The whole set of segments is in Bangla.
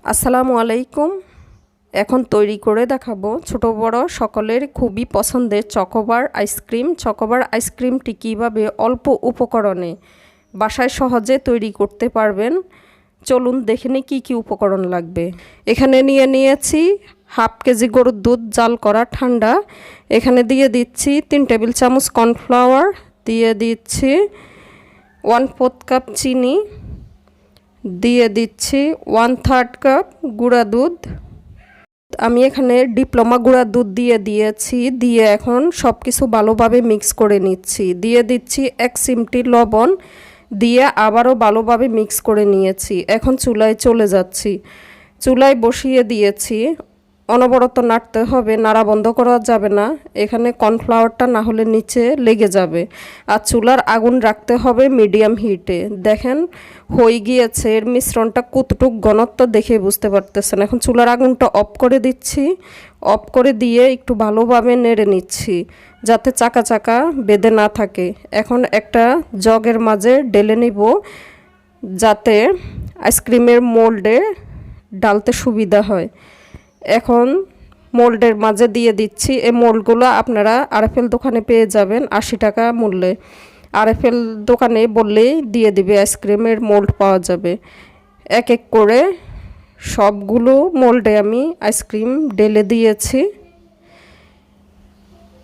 আসসালামু আলাইকুম। এখন তৈরি করে দেখাবো ছোট বড় সকলের খুবই পছন্দের চকোবার আইসক্রিম। চকোবার আইসক্রিমটি কীভাবে অল্প উপকরণে বাসায় সহজে তৈরি করতে পারবেন, চলুন দেখে নিই কী কী উপকরণ লাগবে। এখানে নিয়েছি হাফ কেজি গরুর দুধ জাল করা ঠান্ডা। এখানে দিয়ে দিচ্ছি 3 টেবিল চামচ কর্নফ্লাওয়ার, দিয়ে দিচ্ছি 1/4 কাপ চিনি, দিয়ে দিচ্ছি 1/3 কাপ গুঁড়া দুধ। আমি এখানে ডিপ্লোমা গুঁড়া দুধ দিয়েছি, দিয়ে এখন সব কিছু ভালোভাবে মিক্স করে নিচ্ছি। দিয়ে দিচ্ছি 1 চিমটি লবণ, দিয়ে আবারও ভালোভাবে মিক্স করে নিয়েছি। এখন চুলায় চলে যাচ্ছি। চুলায় বসিয়ে দিয়েছি, অনবরত নাড়তে হবে, নাড়া বন্ধ করা যাবে না, এখানে কর্নফ্লাওয়ারটা না হলে নিচে লেগে যাবে। আর চুলার আগুন রাখতে হবে মিডিয়াম হিটে। দেখেন হয়ে গিয়েছে, এর মিশ্রণটা কতটুক ঘনত্ব দেখে বুঝতে পারতেছেন। এখন চুলার আগুনটা অফ করে দিচ্ছি। অফ করে দিয়ে একটু ভালোভাবে নেড়ে নিচ্ছি যাতে চাকা চাকা বেঁধে না থাকে। এখন একটা জগের মাঝে ঢেলে নিব যাতে আইসক্রিমের মোল্ডে ডালতে সুবিধা হয়। এখন মোল্ডের মাঝে দিয়ে দিচ্ছি। এই মোল্ডগুলো আপনারা আরএফএল দোকানে পেয়ে যাবেন 80 টাকা মূল্যে। আরএফএল দোকানে বললেই দিয়ে দিবে, আইসক্রিমের মোল্ড পাওয়া যাবে। এক এক করে সবগুলো মোল্ডে আমি আইসক্রিম ঢেলে দিয়েছি।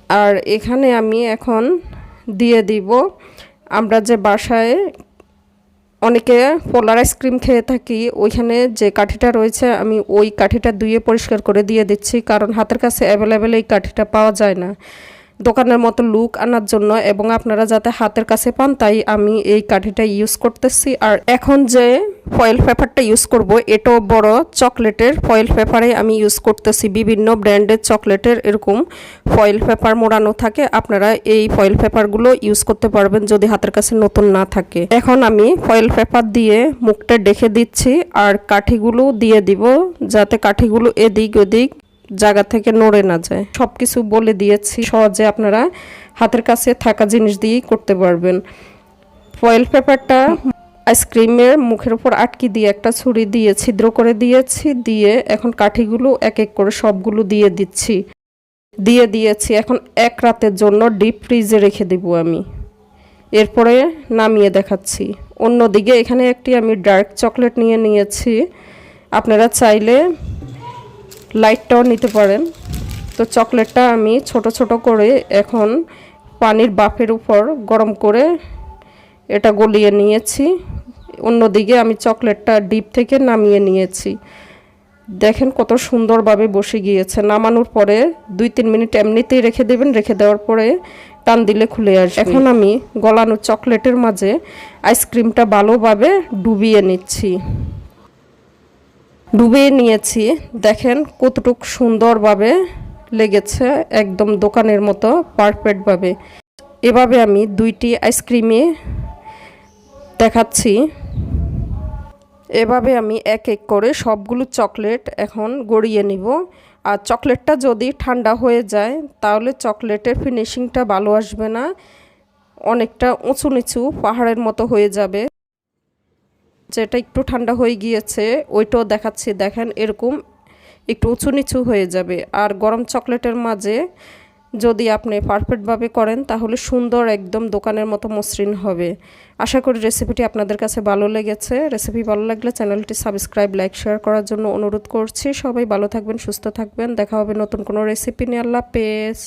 আর এখানে আমি এখন দিয়ে দিব, আমরা যে বাসায় অনেকে পোলার আইসক্রিম খেয়ে থাকি, ওইখানে যে কাঠিটা রয়েছে আমি ওই কাঠিটা ধুয়ে পরিষ্কার করে দিয়ে দিচ্ছি, কারণ হাতের কাছে অ্যাভেলেবেল এই কাঠিটা পাওয়া যায় না দোকানের মতো লুক আনার জন্য, এবং আপনারা যাতে হাতের কাছে পান তাই আমি এই কাঠিটা ইউজ করতেছি। আর এখন যে ফয়েল পেপারটা ইউজ করব, এটাও বড় চকলেটের ফয়েল পেপারে আমি ইউজ করতেছি। বিভিন্ন ব্র্যান্ডের চকলেটের এরকম ফয়েল পেপার মোড়ানো থাকে, আপনারা এই ফয়েল পেপারগুলো ইউজ করতে পারবেন যদি হাতের কাছে নতুন না থাকে। এখন আমি ফয়েল পেপার দিয়ে মুখটা ডেকে দিচ্ছি আর কাঠিগুলো দিয়ে দিব যাতে কাঠিগুলো এদিক ওদিক জায়গা থেকে নড়ে না যায়। সব কিছু বলে দিয়েছি, সহজে আপনারা হাতের কাছে থাকা জিনিস দিয়েই করতে পারবেন। ফয়েল পেপারটা আইসক্রিমের মুখের উপর আটকে দিয়ে একটা ছুরি দিয়ে ছিদ্র করে দিয়েছি। দিয়ে এখন কাঠিগুলো এক এক করে সবগুলো দিয়ে দিয়েছি। এখন 1 রাতের জন্য ডিপ ফ্রিজে রেখে দেব আমি। এরপরে নামিয়ে দেখাচ্ছি। অন্যদিকে এখানে একটি আমি ডার্ক চকলেট নিয়েছি, আপনারা চাইলে লাইটটাও নিতে পারেন। তো চকলেটটা আমি ছোট ছোট করে এখন পানির বাফের উপর গরম করে এটা গলিয়ে নিয়েছি। অন্যদিকে আমি চকলেটটা ডিপ থেকে নামিয়ে নিয়েছি। দেখেন কত সুন্দরভাবে বসে গিয়েছে। নামানোর পরে 2-3 মিনিট এমনিতেই রেখে দেবেন, রেখে দেওয়ার পরে টান দিলে খুলে আসবে। এখন আমি গলানো চকলেটের মাঝে আইসক্রিমটা ভালোভাবে ডুবিয়ে নিয়েছি। দেখেন কতটুক সুন্দরভাবে লেগেছে, একদম দোকানের মতো পারফেক্টভাবে। এভাবে আমি 2টি আইসক্রিমে দেখাচ্ছি। এভাবে আমি এক এক করে সবগুলো চকলেট এখন গড়িয়ে নিব। আর চকলেটটা যদি ঠান্ডা হয়ে যায় তাহলে চকলেটের ফিনিশিংটা ভালো আসবে না, অনেকটা উঁচু নিচু পাহাড়ের মতো হয়ে যাবে। যেটা একটু ঠান্ডা হয়ে গিয়েছে ওইটাও দেখাচ্ছি, দেখেন এরকম একটু উঁচু নিচু হয়ে যাবে। আর গরম চকলেটের মাঝে যদি আপনি পারফেক্টভাবে করেন তাহলে সুন্দর একদম দোকানের মতো মসৃণ হবে। আশা করি রেসিপিটি আপনাদের কাছে ভালো লেগেছে। রেসিপি ভালো লাগলে চ্যানেলটি সাবস্ক্রাইব, লাইক, শেয়ার করার জন্য অনুরোধ করছি। সবাই ভালো থাকবেন, সুস্থ থাকবেন। দেখা হবে নতুন কোনো রেসিপি নিয়ে। আল্লাহ হাফেজ।